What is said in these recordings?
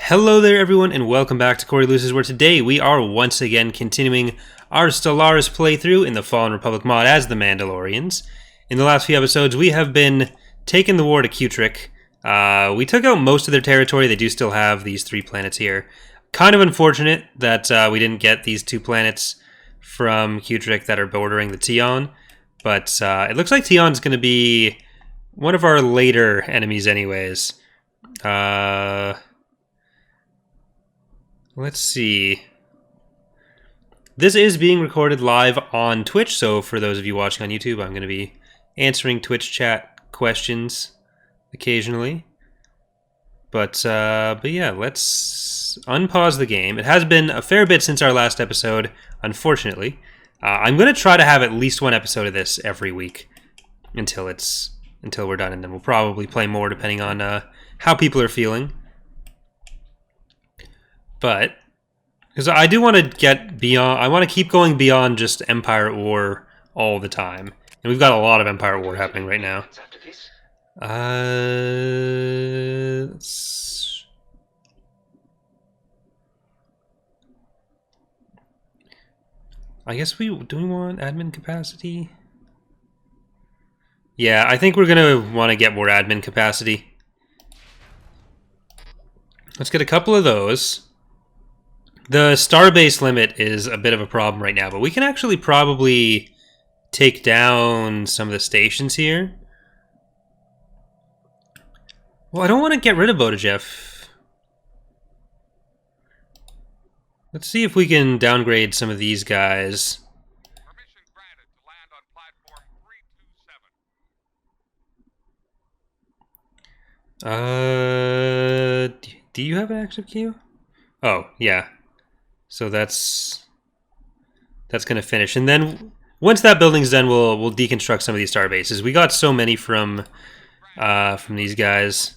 Hello there everyone and welcome back to Corey Loses, where today we are once again continuing our Stellaris playthrough in the Fallen Republic mod as the Mandalorians. In the last few episodes we have been taking the war to Cutric. We took out most of their territory. They do still have these 3 planets here. Kind of unfortunate that we didn't get these 2 planets from Cutric that are bordering the Tion, but it looks like Tion's going to be one of our later enemies anyways. Let's see. This is being recorded live on Twitch, so for those of you watching on YouTube, I'm going to be answering Twitch chat questions occasionally. But yeah, let's unpause the game. It has been a fair bit since our last episode, unfortunately. I'm going to try to have at least one episode of this every week until we're done, and then we'll probably play more depending on how people are feeling. But, because I do want to get beyond, I want to keep going beyond just Empire at War all the time. And we've got a lot of Empire at War happening right now. I guess do we want admin capacity? Yeah, I think we're going to want to get more admin capacity. Let's get a couple of those. The starbase limit is a bit of a problem right now, but we can actually probably take down some of the stations here. Well, I don't want to get rid of Bodajef. Let's see if we can downgrade some of these guys. Permission granted to land on platform 327. Do you have an active queue? Oh, yeah. So that's going to finish. And then once that building's done, we'll deconstruct some of these star bases. We got so many from these guys.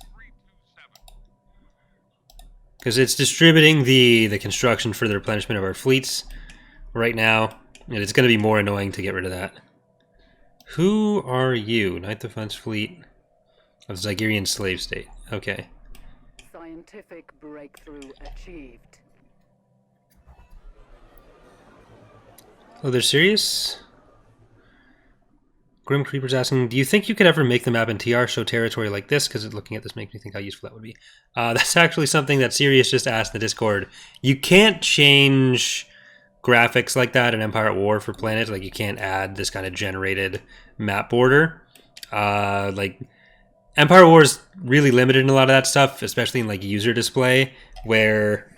Because it's distributing the construction for the replenishment of our fleets right now. And it's going to be more annoying to get rid of that. Who are you? Ninth Defense Fleet of Zygerian Slave State. Okay. Scientific breakthrough achieved. Oh, they're serious? Grim Creeper's asking, do you think you could ever make the map in TR show territory like this? Because looking at this makes me think how useful that would be. That's actually something that Sirius just asked in the Discord. You can't change graphics like that in Empire at War for planets. Like, you can't add this kind of generated map border. Like, Empire at War is really limited in a lot of that stuff, especially in, like, user display, where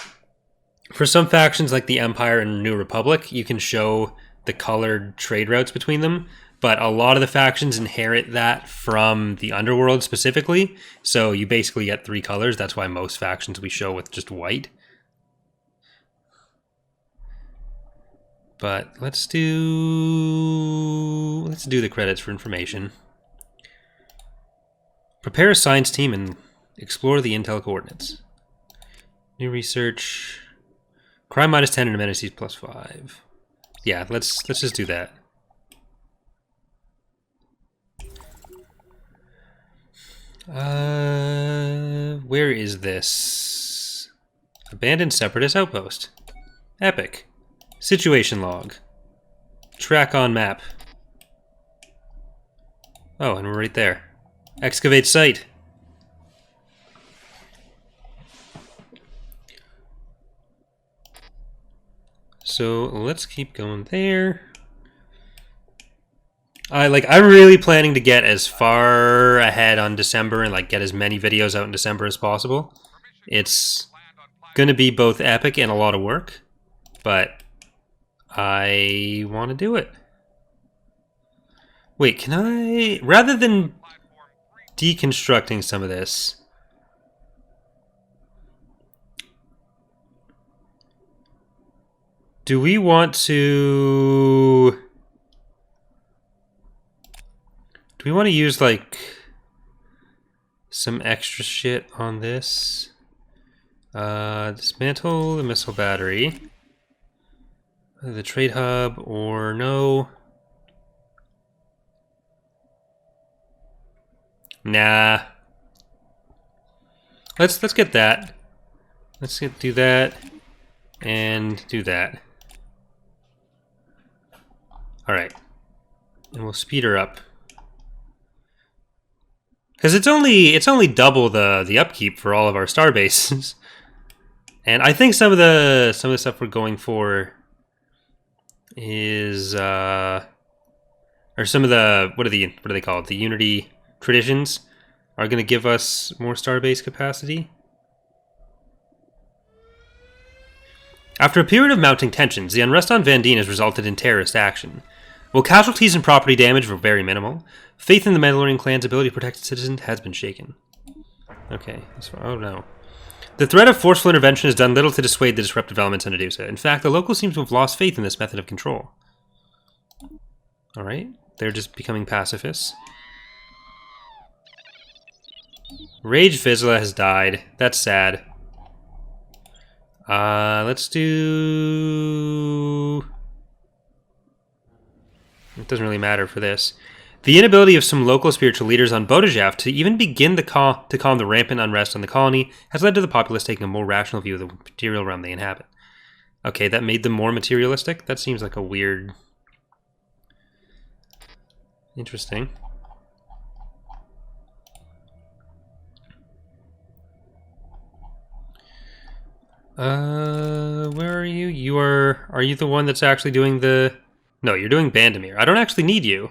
for some factions like the Empire and New Republic, you can show the colored trade routes between them, but a lot of the factions inherit that from the Underworld specifically, so you basically get 3 colors. That's why most factions we show with just white. But let's do the credits for information. Prepare a science team and explore the intel coordinates. New research. Crime -10 and amenities +5. Yeah, let's just do that. Where is this? Abandoned Separatist outpost. Epic. Situation log. Track on map. Oh, and we're right there. Excavate site. So let's keep going there. I'm really planning to get as far ahead on December and get as many videos out in December as possible. It's going to be both epic and a lot of work, but I want to do it. Wait, can I, rather than deconstructing some of this, do we want to use some extra shit on this? Dismantle the missile battery, the trade hub, or no? Nah. Let's get that. Let's do that and do that. All right, and we'll speed her up because it's only double the upkeep for all of our star bases, and I think some of the stuff we're going for is or some of the what do they call it? The Unity traditions are going to give us more starbase capacity. After a period of mounting tensions, the unrest on Van Dien has resulted in terrorist action. While casualties and property damage were very minimal, faith in the Mandalorian clan's ability to protect its citizens has been shaken. Okay, oh no. The threat of forceful intervention has done little to dissuade the disruptive elements in Adusa. In fact, the locals seem to have lost faith in this method of control. Alright, they're just becoming pacifists. Rage Vizsla has died. That's sad. Let's do... It doesn't really matter for this. The inability of some local spiritual leaders on Bodajaf to even begin to calm the rampant unrest on the colony has led to the populace taking a more rational view of the material realm they inhabit. Okay, that made them more materialistic? That seems like a weird... Interesting. Where are you? Are you the one that's actually doing the... No, you're doing Bandamir. I don't actually need you.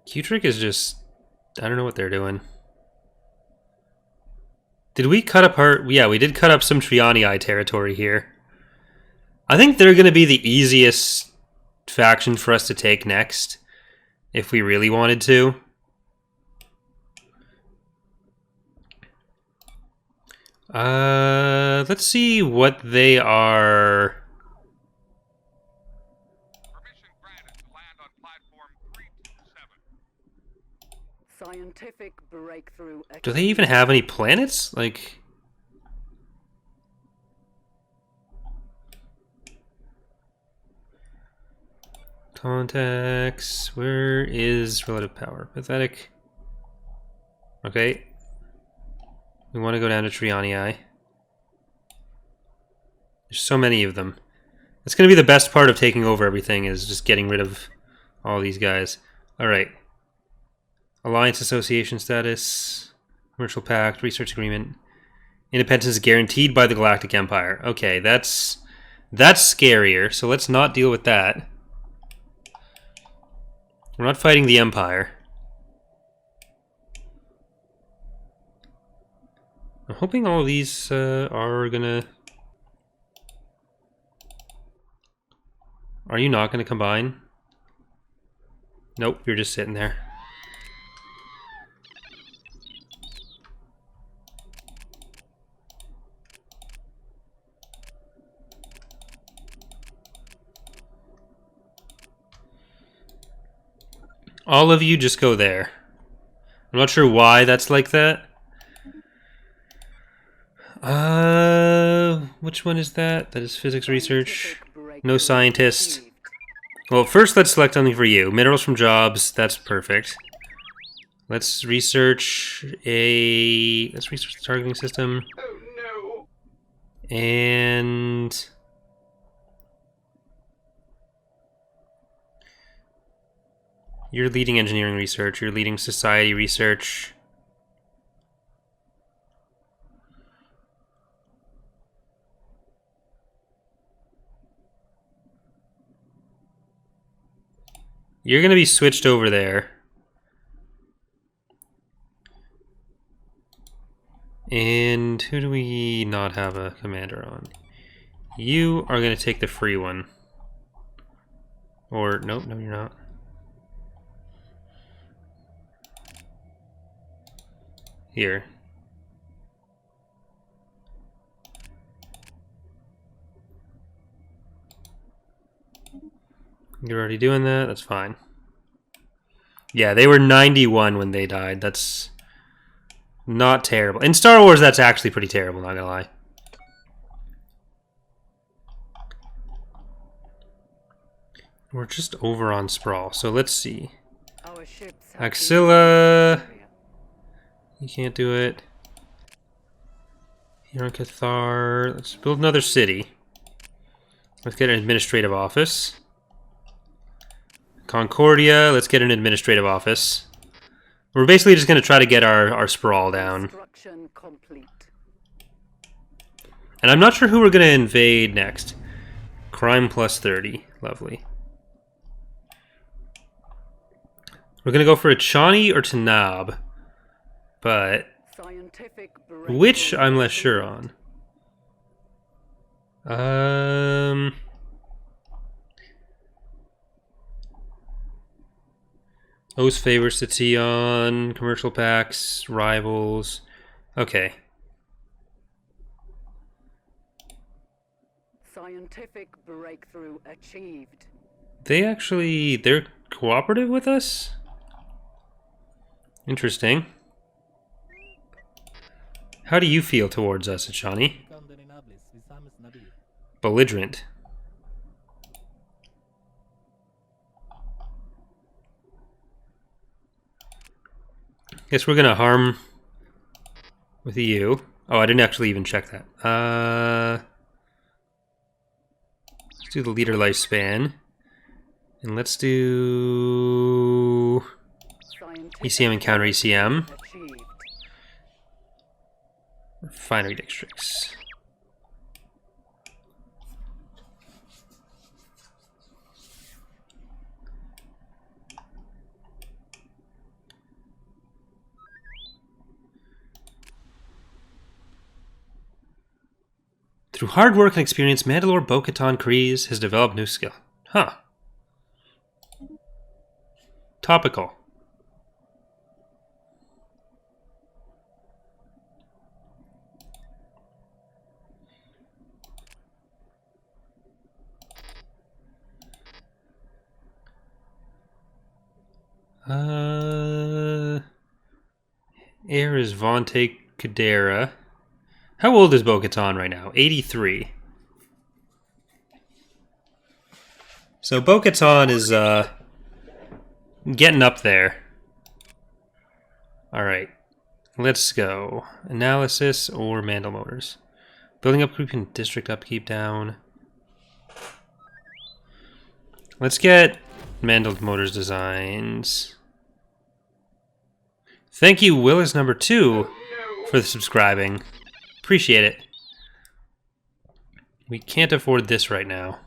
Q-Trick is just... I don't know what they're doing. Did we cut apart... Yeah, we did cut up some Trianii territory here. I think they're going to be the easiest faction for us to take next, if we really wanted to. Let's see what they are. Permission granted to land on platform 327. Scientific breakthrough. Do they even have any planets? Like... Contacts. Where is relative power? Pathetic. Okay. We want to go down to Trianii. There's so many of them. It's going to be the best part of taking over everything, is just getting rid of all these guys. Alright. Alliance Association status. Commercial Pact. Research Agreement. Independence guaranteed by the Galactic Empire. Okay, that's scarier, so let's not deal with that. We're not fighting the Empire. I'm hoping all of these are gonna... Are you not gonna combine? Nope, you're just sitting there. All of you just go there. I'm not sure why that's like that. Which one is that? That is physics research. No scientist. Well, first let's select something for you. Minerals from jobs. That's perfect. Let's research the targeting system. Oh no! And... You're leading engineering research. You're leading society research. You're going to be switched over there. And who do we not have a commander on? You are going to take the free one. Or, nope, no you're not. Here. You're already doing that, that's fine. Yeah, they were 91 when they died. That's not terrible. In Star Wars, that's actually pretty terrible, not gonna lie. We're just over on Sprawl, so let's see. Our ships have Axilla. been- You can't do it. Here on Cathar. Let's build another city. Let's get an administrative office. Concordia. Let's get an administrative office. We're basically just going to try to get our sprawl down. Construction complete. And I'm not sure who we're going to invade next. Crime plus 30. Lovely. We're going to go for a Chani or Tanab. But Scientific which breakthrough. I'm less sure on. O's favors to Tion, commercial packs, rivals. Okay. Scientific breakthrough achieved. They're cooperative with us? Interesting. How do you feel towards us, Achani? Belligerent. Guess we're gonna harm with you. Oh, I didn't actually even check that. Let's do the leader lifespan. And let's do Scientific ECM and counter ECM. achieved. Refinery districts. Through hard work and experience, Mandalore Bo-Katan Kryze has developed new skill. Huh. Topical. Heir is Vontae Kadera. How old is Bo-Katan right now? 83. So Bo-Katan is getting up there. Alright. Let's go. Analysis or Mandal Motors. Building upkeep and district upkeep down. Let's get Mandal Motors designs. Thank you, Willis number 2, for the subscribing. Appreciate it. We can't afford this right now.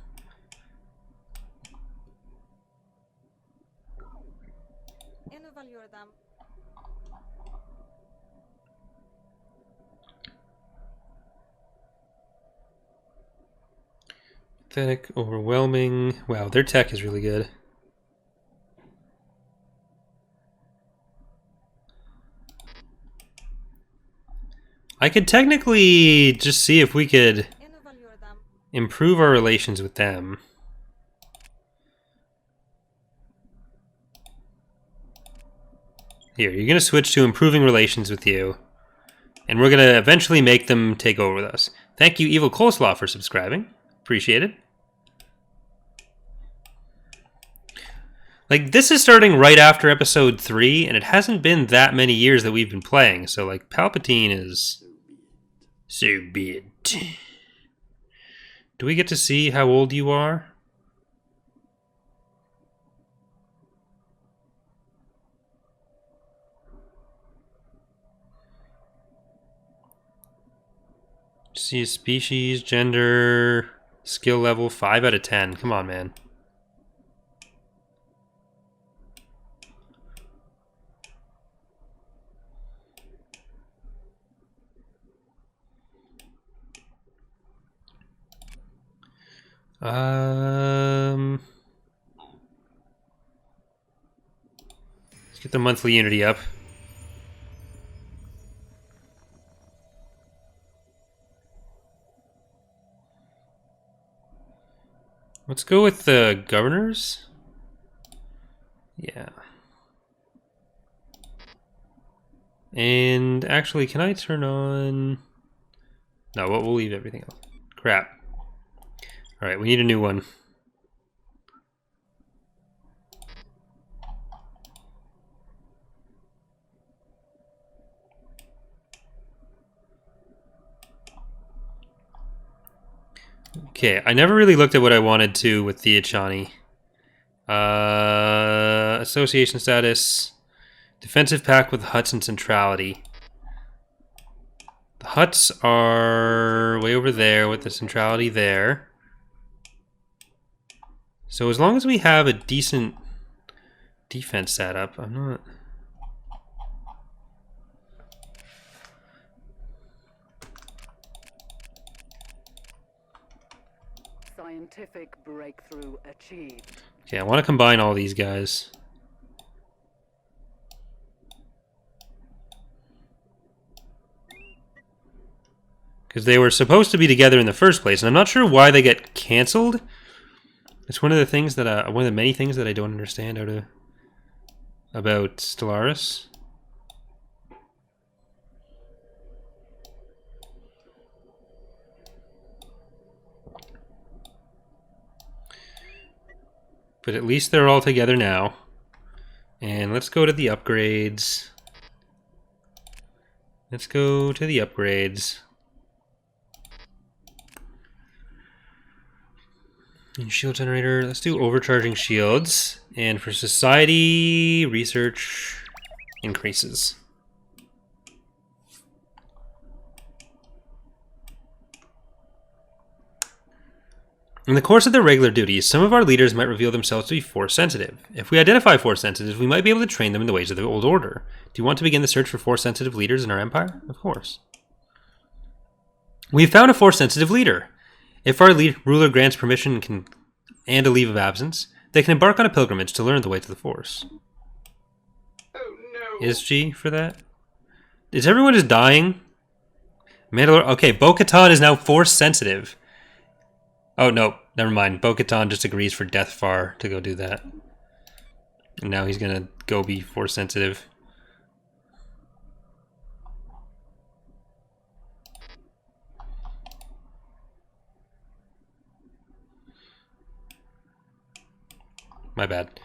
Pathetic, overwhelming. Wow, their tech is really good. I could technically just see if we could improve our relations with them. Here, you're going to switch to improving relations with you. And we're going to eventually make them take over with us. Thank you, Evil Coleslaw, for subscribing. Appreciate it. Like, this is starting right after episode 3, and it hasn't been that many years that we've been playing. So, like, Palpatine is... so be it. Do we get to see how old you are? See species, gender, skill level, 5 out of 10. Come on, man. Let's get the monthly unity up. Let's go with the governors. Yeah. And actually, can I turn on... No, we'll leave everything else. Crap. Alright, we need a new one. Okay, I never really looked at what I wanted to with the Achani. Association status. Defensive pact with Huts and Centrality. The Huts are way over there with the Centrality there. So as long as we have a decent defense setup, I'm not... Scientific breakthrough achieved. Okay, I want to combine all these guys. Because they were supposed to be together in the first place, and I'm not sure why they get cancelled. It's one of the things that one of the many things that I don't understand about Stellaris. But at least they're all together now. And let's go to the upgrades. Let's go to the upgrades. And shield generator, let's do overcharging shields. And for society, research increases. In the course of their regular duties, some of our leaders might reveal themselves to be Force sensitive. If we identify Force sensitives, we might be able to train them in the ways of the old order. Do you want to begin the search for Force sensitive leaders in our empire? Of course. We've found a Force sensitive leader. If our ruler grants permission and a leave of absence, they can embark on a pilgrimage to learn the way to the Force. Oh no. Is G for that? Is everyone just dying? Mandalorian. Okay, Bo-Katan is now Force sensitive. Oh, no, never mind. Bo-Katan just agrees for Deathfar to go do that. And now he's gonna go be Force sensitive. My bad.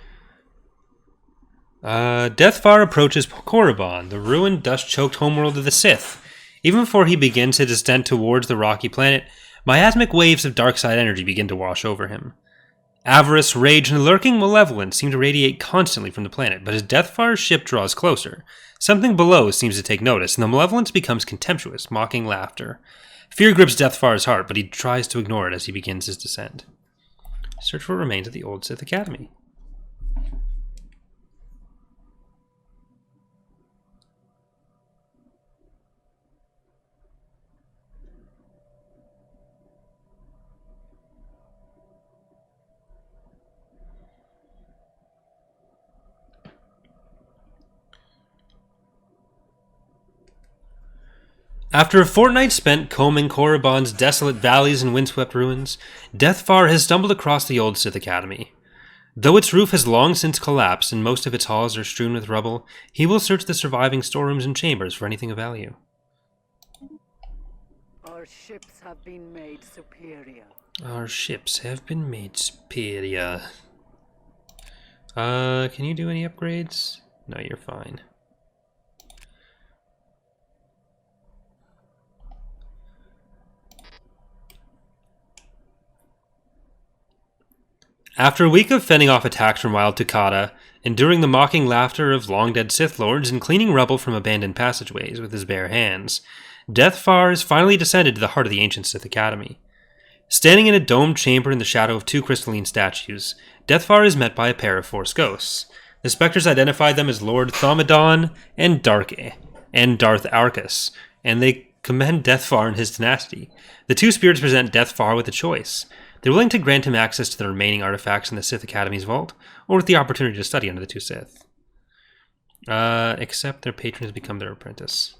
Deathfar approaches Korriban, the ruined, dust-choked homeworld of the Sith. Even before he begins his descent towards the rocky planet, miasmic waves of dark side energy begin to wash over him. Avarice, rage, and lurking malevolence seem to radiate constantly from the planet, but as Deathfar's ship draws closer, something below seems to take notice, and the malevolence becomes contemptuous, mocking laughter. Fear grips Deathfar's heart, but he tries to ignore it as he begins his descent. Search for remains of the old Sith Academy. After a fortnight spent combing Korriban's desolate valleys and windswept ruins, Deathfar has stumbled across the old Sith Academy. Though its roof has long since collapsed and most of its halls are strewn with rubble, he will search the surviving storerooms and chambers for anything of value. Our ships have been made superior. Our ships have been made superior. Can you do any upgrades? No, you're fine. After a week of fending off attacks from Wild Tukata, enduring the mocking laughter of long-dead Sith Lords, and cleaning rubble from abandoned passageways with his bare hands, Deathfar has finally descended to the heart of the ancient Sith Academy. Standing in a domed chamber in the shadow of two crystalline statues, Deathfar is met by a pair of Force ghosts. The specters identify them as Lord Thaumadan and Darth Arcus, and they commend Deathfar and his tenacity. The two spirits present Deathfar with a choice. They're willing to grant him access to the remaining artifacts in the Sith Academy's vault, or with the opportunity to study under the two Sith. Except their patron has become their apprentice.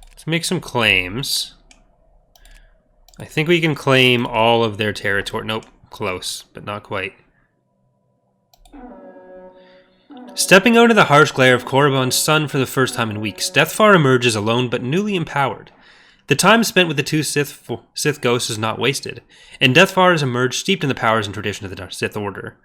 Let's make some claims. I think we can claim all of their territory. Nope, close, but not quite. Stepping out of the harsh glare of Korriban's sun for the first time in weeks, Deathfar emerges alone but newly empowered. The time spent with the two Sith ghosts is not wasted, and Deathfar has emerged steeped in the powers and tradition of the Sith Order.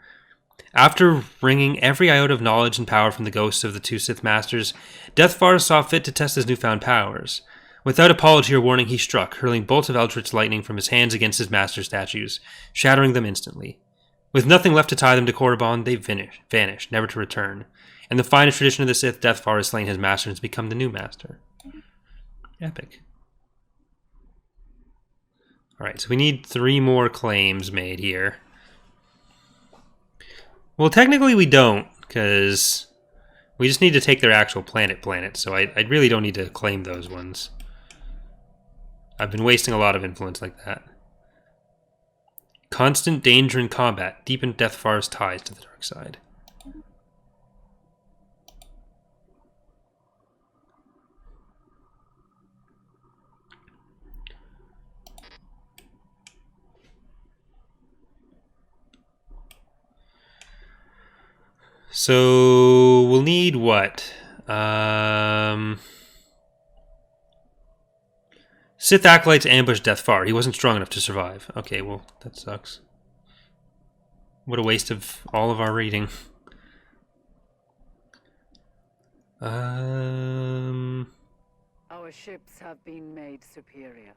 After wringing every iota of knowledge and power from the ghosts of the two Sith Masters, Deathfar saw fit to test his newfound powers. Without apology or warning, he struck, hurling bolts of eldritch lightning from his hands against his master statues, shattering them instantly. With nothing left to tie them to Korriban, they vanished, never to return. In the finest tradition of the Sith, Deathfar has slain his master and has become the new master. Epic. Alright, so we need 3 more claims made here. Well, technically we don't, because we just need to take their actual planet, so I really don't need to claim those ones. I've been wasting a lot of influence like that. Constant danger in combat. Deepen Deathfar's ties to the dark side. So we'll need what? Sith acolytes ambushed Deathfar. He wasn't strong enough to survive. Okay, well, that sucks. What a waste of all of our reading. Our ships have been made superior.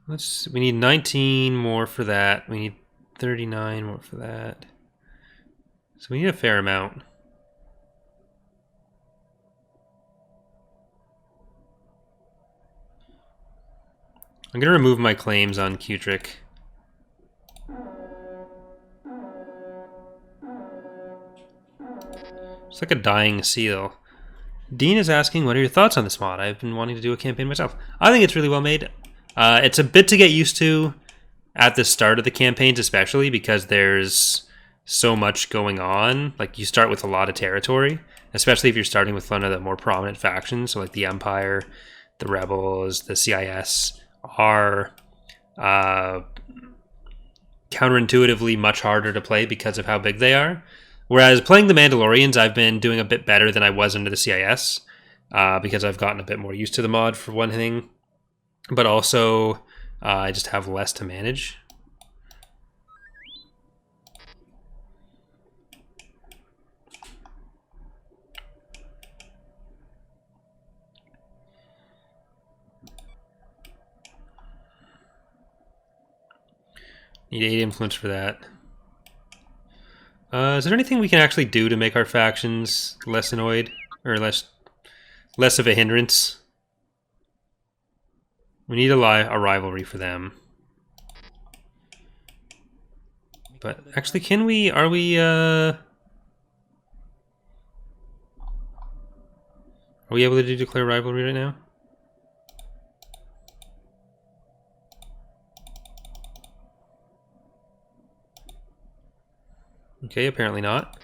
We need 19 more for that. We need 39 more for that. So we need a fair amount. I'm going to remove my claims on Kutrick. It's like a dying seal. Dean is asking, what are your thoughts on this mod? I've been wanting to do a campaign myself. I think it's really well made. It's a bit to get used to at the start of the campaigns, especially because there's so much going on. Like, you start with a lot of territory, especially if you're starting with one of the more prominent factions, so like the Empire, the Rebels, the CIS are counterintuitively much harder to play because of how big they are. Whereas playing the Mandalorians, I've been doing a bit better than I was under the CIS because I've gotten a bit more used to the mod, for one thing. But also, I just have less to manage. Need 8 influence for that. Is there anything we can actually do to make our factions less annoyed? Or less of a hindrance? We need a rivalry for them. But actually, can we... Are we able to declare rivalry right now? Okay, apparently not.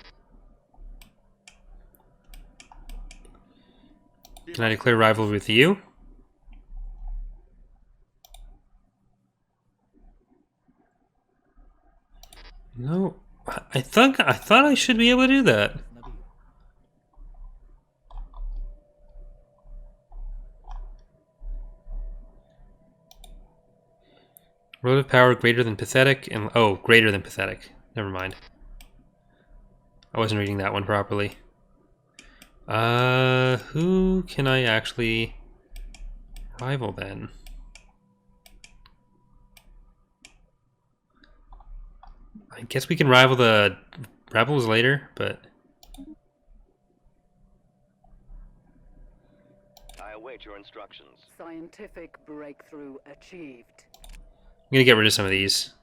Can I declare rivalry with you? No, I thought I should be able to do that. Relative power greater than pathetic and greater than pathetic. Never mind. I wasn't reading that one properly. Who can I actually rival then? I guess we can rival the Rebels later, but... I await your instructions. Scientific breakthrough achieved. I'm gonna get rid of some of these.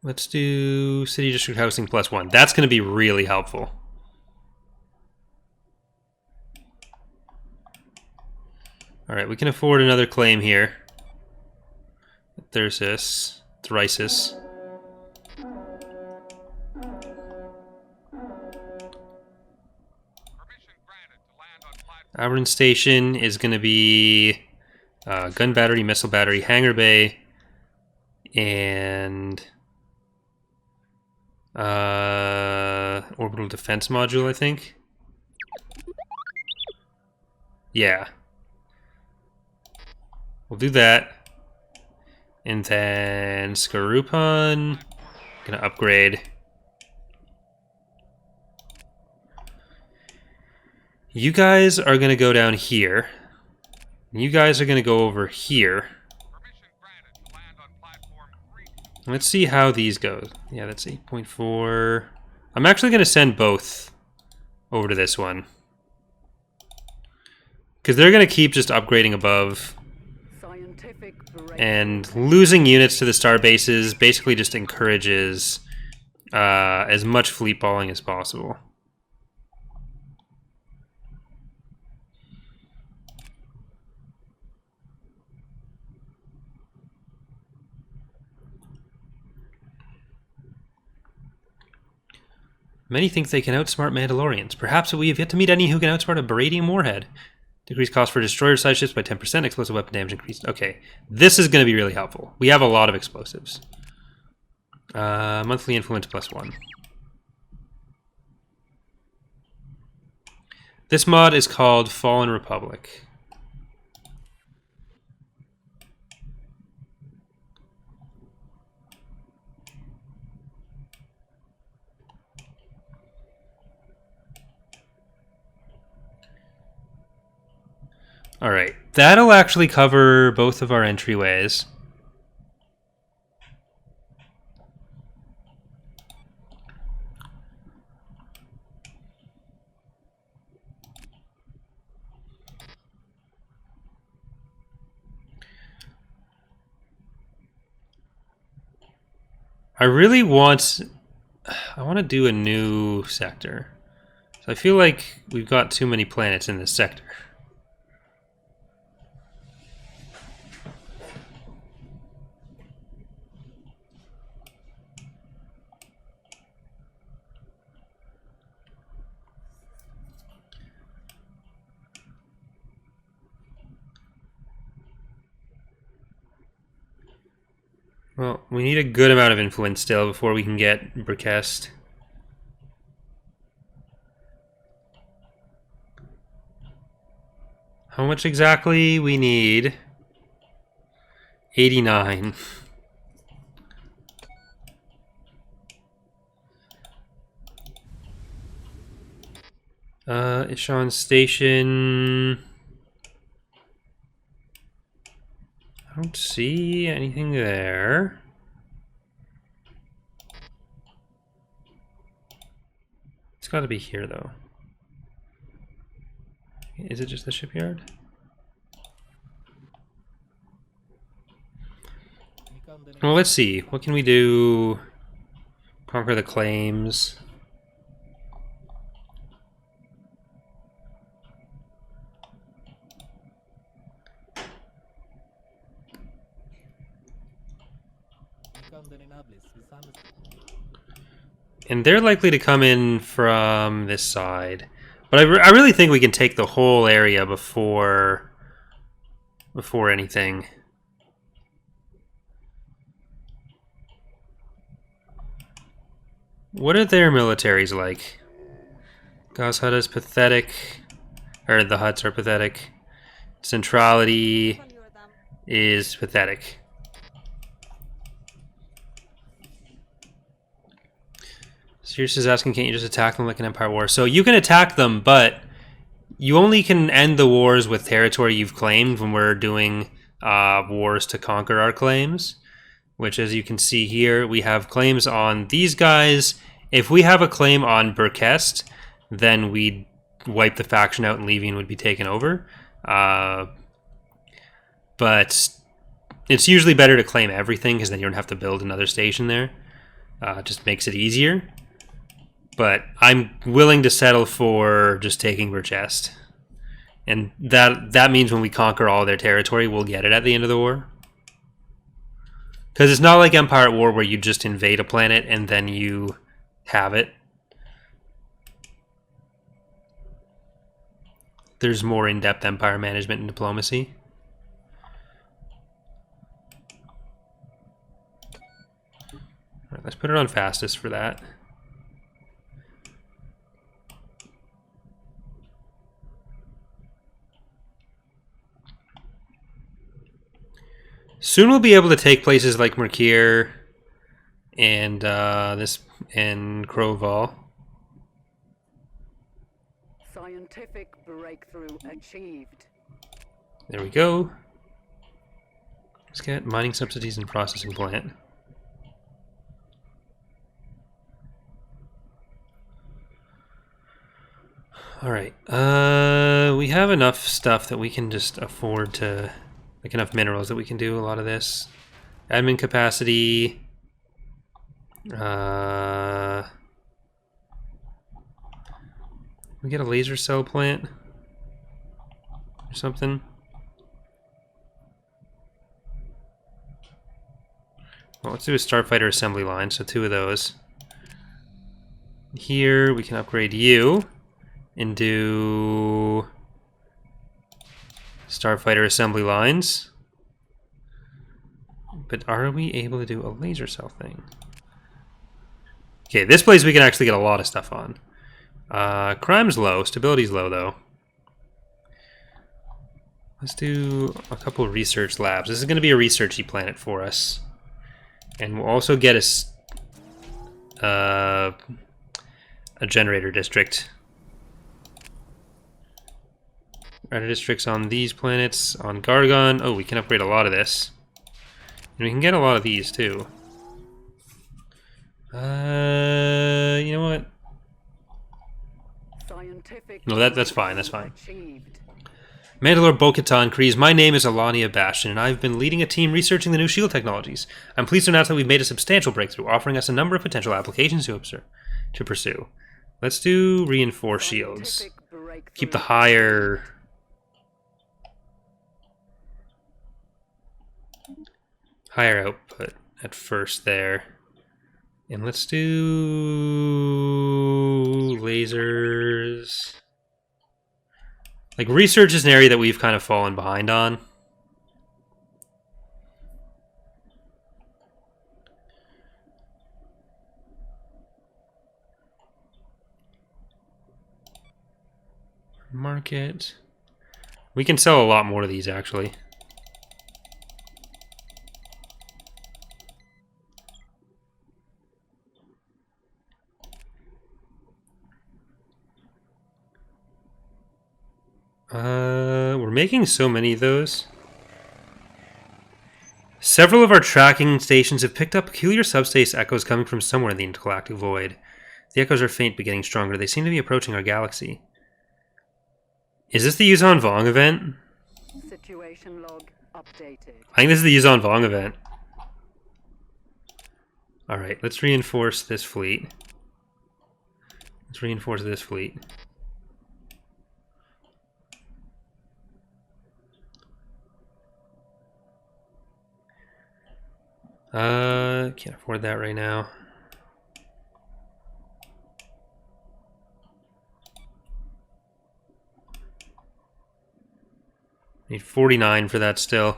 Let's do City District Housing +1. That's going to be really helpful. Alright, we can afford another claim here. There's this. Thrisis. Auburn Station is going to be gun battery, missile battery, hangar bay, and orbital defense module, I think. Yeah. We'll do that. And then Skarupon. Gonna upgrade. You guys are gonna go down here. You guys are gonna go over here. Let's see how these go. Yeah, that's 8.4. I'm actually gonna send both over to this one. Because they're gonna keep just upgrading above. And losing units to the star bases basically just encourages as much fleet balling as possible. Many think they can outsmart Mandalorians. Perhaps we have yet to meet any who can outsmart a Baradian warhead. Decrease cost for destroyer-sized ships by 10%. Explosive weapon damage increased. Okay, this is going to be really helpful. We have a lot of explosives. Monthly influence +1. This mod is called Fallen Republic. Alright, that'll actually cover both of our entryways. I want to do a new sector. So I feel like we've got too many planets in this sector. Well, we need a good amount of influence still before we can get Bricest. How much exactly? We need 89. Ishan Station. I don't see anything there. It's got to be here, though. Is it just the shipyard? Well, let's see. What can we do? Conquer the claims. And they're likely to come in from this side. But I really think we can take the whole area before anything. What are their militaries like? Gauss Hut is pathetic. Or the Huts are pathetic. Centrality is pathetic. Sirius is asking, can't you just attack them like an Empire War? So you can attack them, but you only can end the wars with territory you've claimed when we're doing wars to conquer our claims. Which, as you can see here, we have claims on these guys. If we have a claim on Burkest, then we'd wipe the faction out and Levian would be taken over. But it's usually better to claim everything because then you don't have to build another station there. It just makes it easier. But I'm willing to settle for just taking Burchest. And that means when we conquer all their territory, we'll get it at the end of the war. Because it's not like Empire at War where you just invade a planet and then you have it. There's more in-depth Empire management and diplomacy. All right, let's put it on fastest for that. Soon we'll be able to take places like Mercure and Kroval. Scientific breakthrough achieved. There we go. Let's get mining subsidies and processing plant. Alright, we have enough stuff that we can just afford to, like enough minerals that we can do a lot of this. Admin capacity. We get a laser cell plant or something. Well, let's do a starfighter assembly line, so 2 of those. Here we can upgrade you and do starfighter assembly lines. But are we able to do a laser cell thing? Okay, this place we can actually get a lot of stuff on. Crime's low, stability's low though. Let's do a couple of research labs. This is going to be a researchy planet for us. And we'll also get a generator district. Generator districts on these planets. On Gargon. Oh, we can upgrade a lot of this. And we can get a lot of these too. You know what? No, that's fine. That's fine. Mandalore Bo-Katan Kryze, my name is Alania Bastion, and I've been leading a team researching the new shield technologies. I'm pleased to announce that we've made a substantial breakthrough, offering us a number of potential applications to pursue. Let's do reinforced shields. Keep the higher output at first there. And let's do lasers. Like, research is an area that we've kind of fallen behind on. Market. We can sell a lot more of these, actually. We're making so many of those. Several of our tracking stations have picked up peculiar subspace echoes coming from somewhere in the intergalactic void. The echoes are faint but getting stronger. They seem to be approaching our galaxy. Is this the Yuzon Vong event? Situation log updated. I think this is the Yuzon Vong event. Alright, let's reinforce this fleet. Let's reinforce this fleet. Can't afford that right now. Need 49 for that still.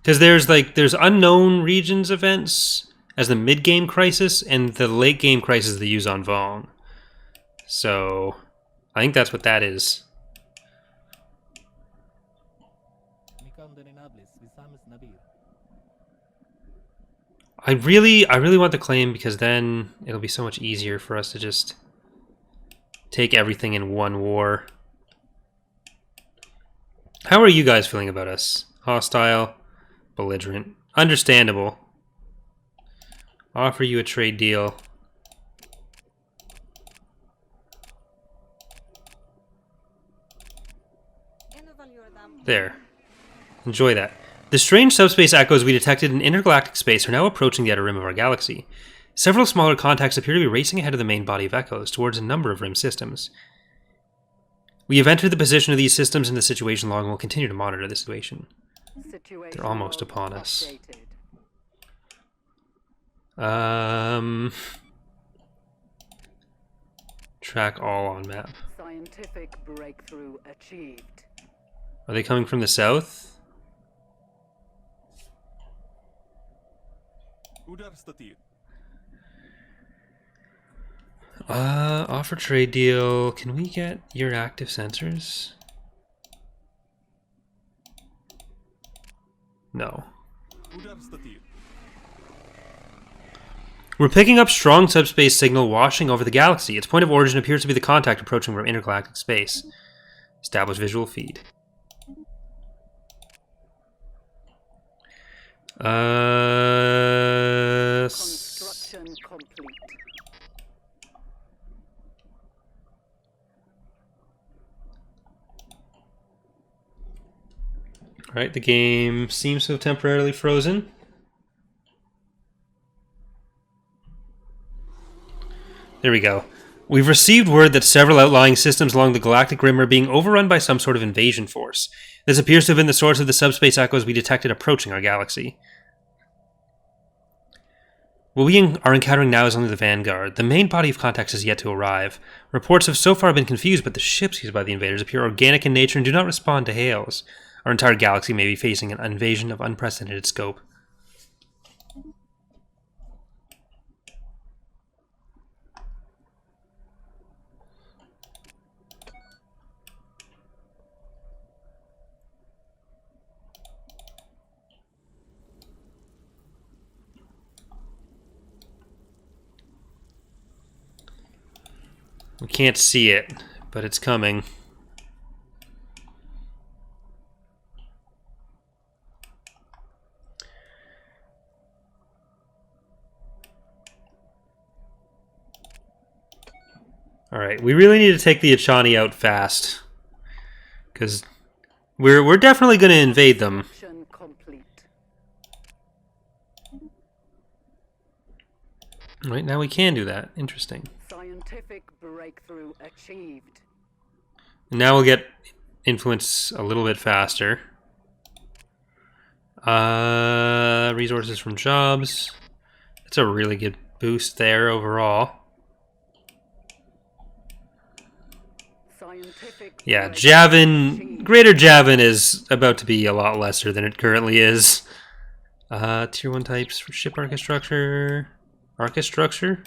Because there's unknown regions events as the mid-game crisis, and the late-game crisis is the Yuzon Vong. So I think that's what that is. I really want the claim, because then it'll be so much easier for us to just take everything in one war. How are you guys feeling about us? Hostile, belligerent, understandable. Offer you a trade deal. There. Enjoy that. The strange subspace echoes we detected in intergalactic space are now approaching the outer rim of our galaxy. Several smaller contacts appear to be racing ahead of the main body of echoes towards a number of rim systems. We have entered the position of these systems in the situation log and will continue to monitor the situation. They're almost upon us. Track all on map. Scientific breakthrough achieved. Are they coming from the south? Offer trade deal. Can we get your active sensors? No. We're picking up strong subspace signal washing over the galaxy. Its point of origin appears to be the contact approaching from intergalactic space. Establish visual feed. Construction complete. Alright, the game seems to have temporarily frozen. There we go. We've received word that several outlying systems along the galactic rim are being overrun by some sort of invasion force. This appears to have been the source of the subspace echoes we detected approaching our galaxy. What we are encountering now is only the vanguard. The main body of contacts is yet to arrive. Reports have so far been confused, but the ships used by the invaders appear organic in nature and do not respond to hails. Our entire galaxy may be facing an invasion of unprecedented scope. We can't see it, but it's coming. Alright, we really need to take the Achani out fast. Because we're definitely going to invade them. Construction complete. Right, now we can do that. Interesting. Scientific breakthrough achieved. And now we'll get influence a little bit faster. Resources from jobs. That's a really good boost there overall. Scientific Yeah, breakthrough Javin, achieved. Greater Javin is about to be a lot lesser than it currently is. Tier 1 types for ship archistructure. Archistructure?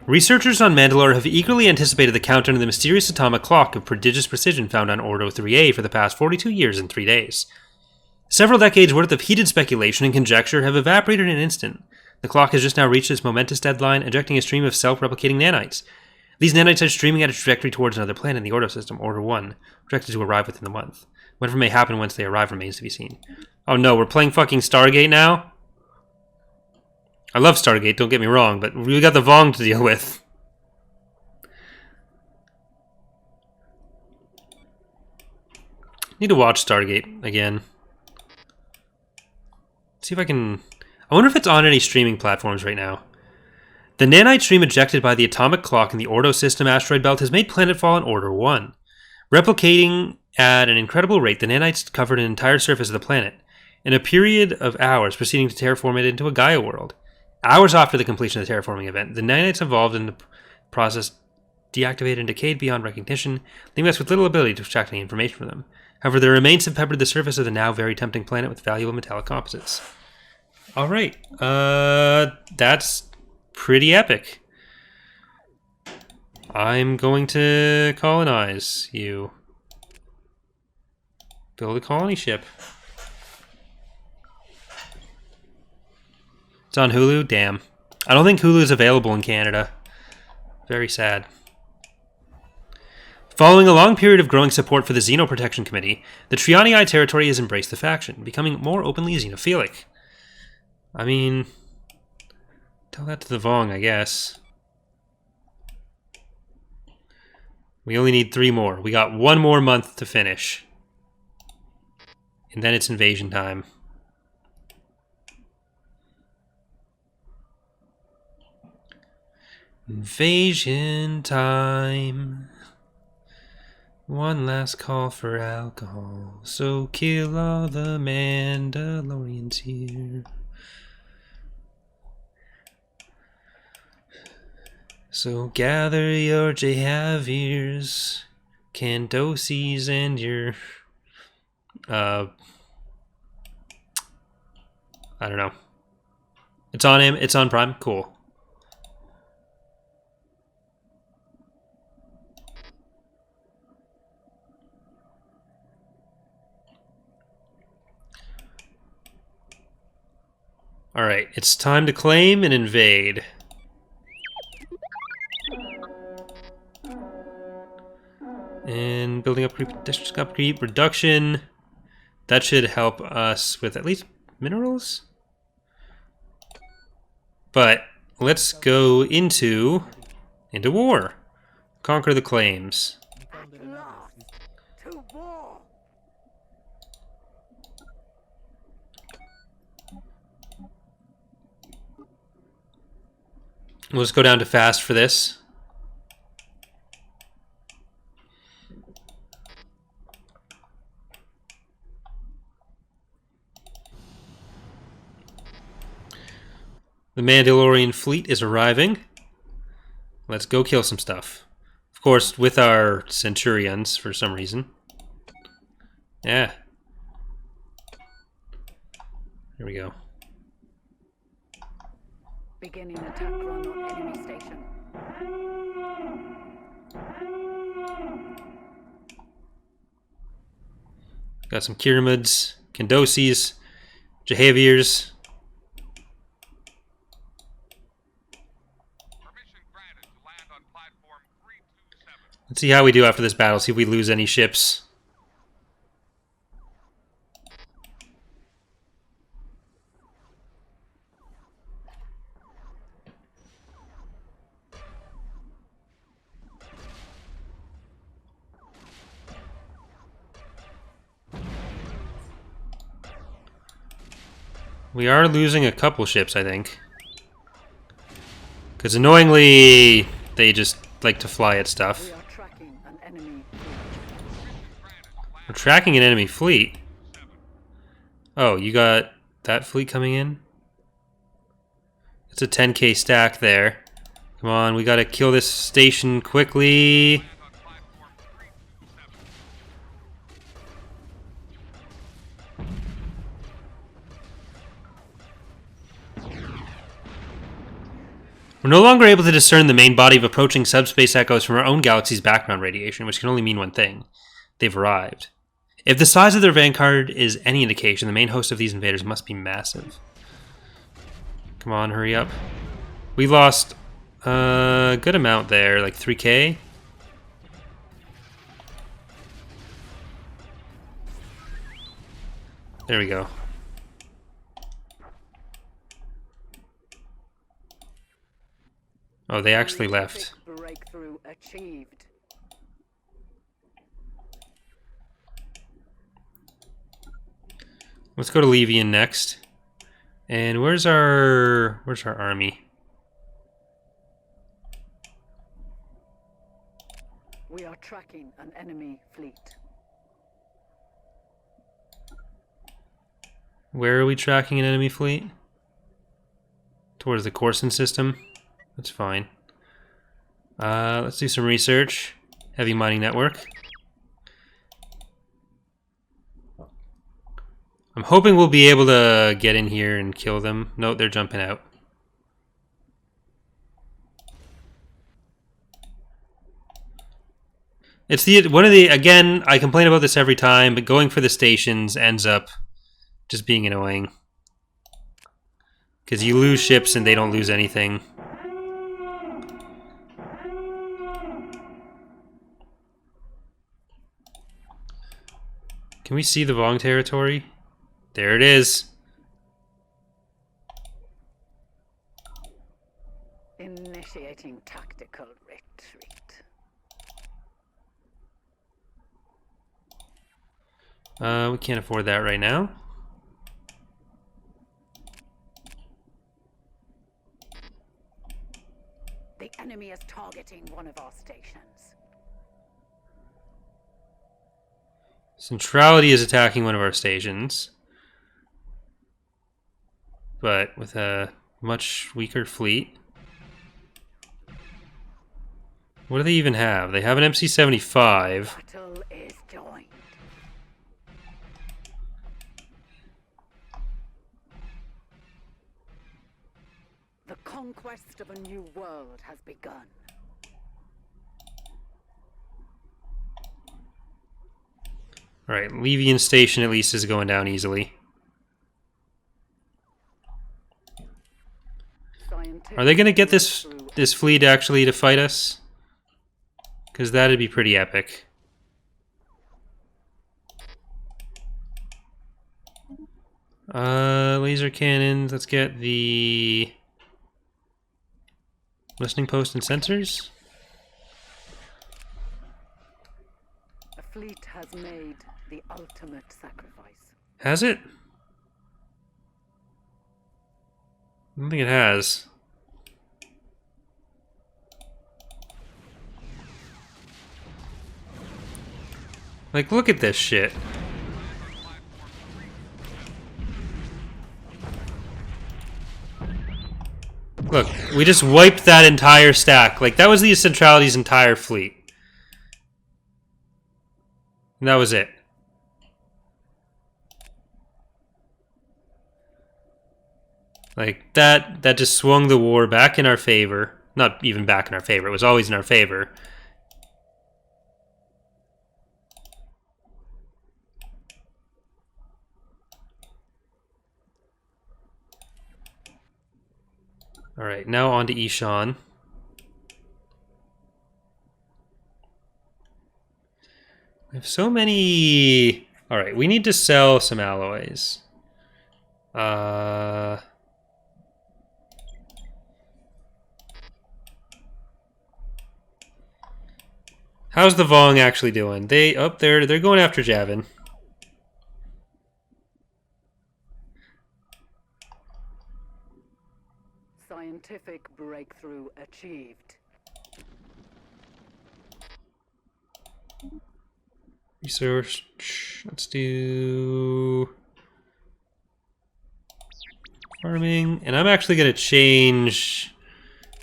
Researchers on Mandalore have eagerly anticipated the countdown to the mysterious atomic clock of prodigious precision found on Ordo 3A for the past 42 years and 3 days. Several decades worth of heated speculation and conjecture have evaporated in an instant. The clock has just now reached its momentous deadline, ejecting a stream of self-replicating nanites. These nanites are streaming at a trajectory towards another planet in the Ordo system, Order 1, projected to arrive within the month. Whatever may happen once they arrive remains to be seen. Oh no, we're playing fucking Stargate now? I love Stargate, don't get me wrong, but we got the Vong to deal with. Need to watch Stargate again. See if I can... I wonder if it's on any streaming platforms right now. The nanite stream ejected by the atomic clock in the Ordo system asteroid belt has made planetfall in Order 1. Replicating at an incredible rate, the nanites covered an entire surface of the planet, in a period of hours proceeding to terraform it into a Gaia world. Hours after the completion of the terraforming event, the nanites evolved in the process, deactivated and decayed beyond recognition, leaving us with little ability to extract any information from them. However, their remains have peppered the surface of the now very tempting planet with valuable metallic composites. Alright, that's pretty epic. I'm going to colonize you. Build a colony ship. It's on Hulu? Damn. I don't think Hulu is available in Canada. Very sad. Following a long period of growing support for the Xenoprotection Committee, the Trianii territory has embraced the faction, becoming more openly xenophilic. I mean, tell that to the Vong, I guess. We only need 3 more. We got 1 more month to finish. And then it's invasion time. Invasion time. One last call for alcohol. So kill all the Mandalorians here. So gather your Jahavirs, Candoses, and your I don't know. It's on him. It's on Prime. Cool. All right, it's time to claim and invade. And building up district upkeep reduction. That should help us with at least minerals. But let's go into war. Conquer the claims. At last, to war. We'll just go down to fast for this. The Mandalorian fleet is arriving. Let's go kill some stuff. Of course, with our Centurions for some reason. Yeah. Here we go. Beginning attack run on enemy station. Got some Kyramids, Candoses, Jahavirs. Let's see how we do after this battle, see if we lose any ships. We are losing a couple ships, I think. Because annoyingly, they just like to fly at stuff. We are tracking an enemy. We're tracking an enemy fleet. Oh, you got that fleet coming in? It's a 10k stack there. Come on, we gotta kill this station quickly. We're no longer able to discern the main body of approaching subspace echoes from our own galaxy's background radiation, which can only mean one thing. They've arrived. If the size of their vanguard is any indication, the main host of these invaders must be massive. Come on, hurry up. We lost a good amount there, like 3k. There we go. Oh, they actually left. Breakthrough achieved. Let's go to Levian next. And where's our army? We are tracking an enemy fleet. Where are we tracking an enemy fleet? Towards the Corson system. That's fine. Let's do some research. Heavy mining network. I'm hoping we'll be able to get in here and kill them. No, they're jumping out. It's again, I complain about this every time, but going for the stations ends up just being annoying. Because you lose ships and they don't lose anything. Can we see the Vong territory? There it is. Initiating tactical retreat. We can't afford that right now. The enemy is targeting one of our stations. Centrality is attacking one of our stations. But with a much weaker fleet. What do they even have? They have an MC-75. Battle is joined. The conquest of a new world has begun. Alright, Levian Station at least is going down easily. Are they going to get this fleet actually to fight us? Because that'd be pretty epic. Laser cannons. Let's get the listening post and sensors. A fleet has made the ultimate sacrifice. Has it? I don't think it has. Like, look at this shit. Look, we just wiped that entire stack. Like, that was the Centrality's entire fleet. And that was it. Like, that just swung the war back in our favor. Not even back in our favor. It was always in our favor. Alright, now on to Ishan. We have so many... Alright, we need to sell some alloys. How's the Vong actually doing? They're going after Javin. Scientific breakthrough achieved. Resource. Let's do farming, and I'm actually going to change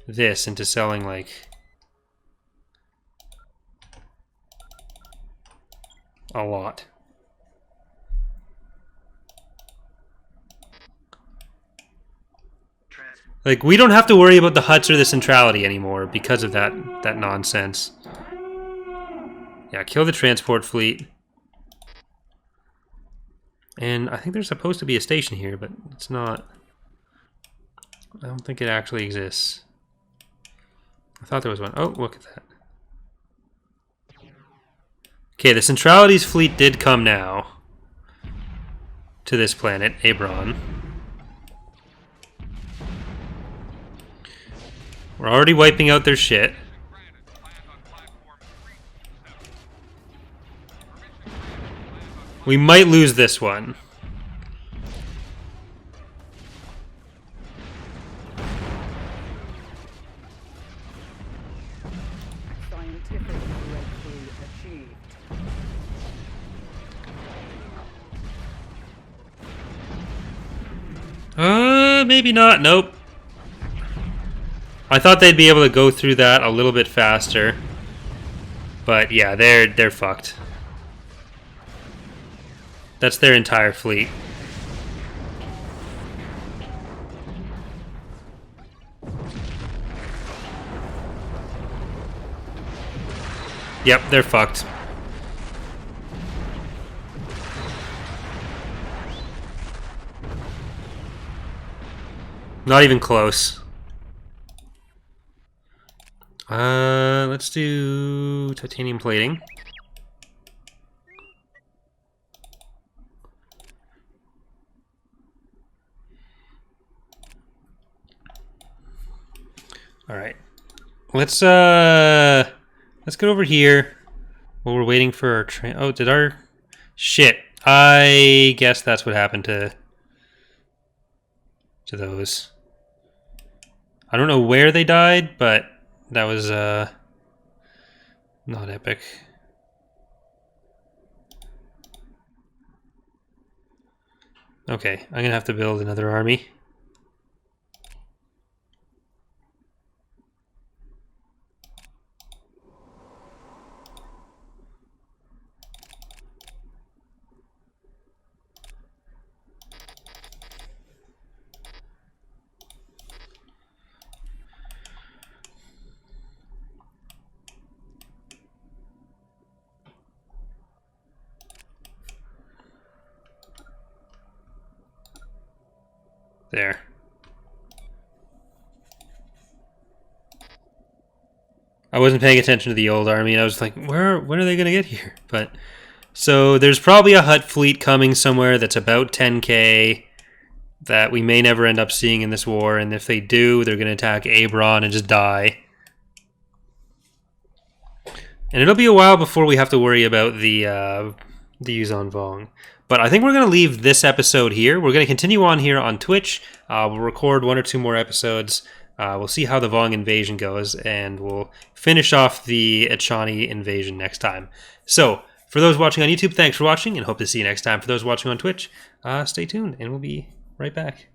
this into selling like a lot. Like, we don't have to worry about the huts or the centrality anymore because of that nonsense. Yeah, kill the transport fleet. And I think there's supposed to be a station here, but it's not. I don't think it actually exists. I thought there was one. Oh, look at that. Okay, the Centrality's fleet did come now to this planet, Abron. We're already wiping out their shit. We might lose this one. Scientific breakthrough achieved. Maybe not. Nope. I thought they'd be able to go through that a little bit faster. But yeah, they're fucked. That's their entire fleet. Yep, they're fucked. Not even close. Let's do titanium plating. All right. Let's get over here while we're waiting for our train. Oh, did our shit? I guess that's what happened to those. I don't know where they died, but that was not epic. Okay, I'm gonna have to build another army. There. I wasn't paying attention to the old army. I was like, when are they going to get here? But so there's probably a Hutt fleet coming somewhere that's about 10k that we may never end up seeing in this war. And if they do, they're going to attack Abron and just die. And it'll be a while before we have to worry about the Yuzon Vong. But I think we're going to leave this episode here. We're going to continue on here on Twitch. We'll record 1 or 2 more episodes. We'll see how the Vong invasion goes, and we'll finish off the Echani invasion next time. So, for those watching on YouTube, thanks for watching, and hope to see you next time. For those watching on Twitch, stay tuned, and we'll be right back.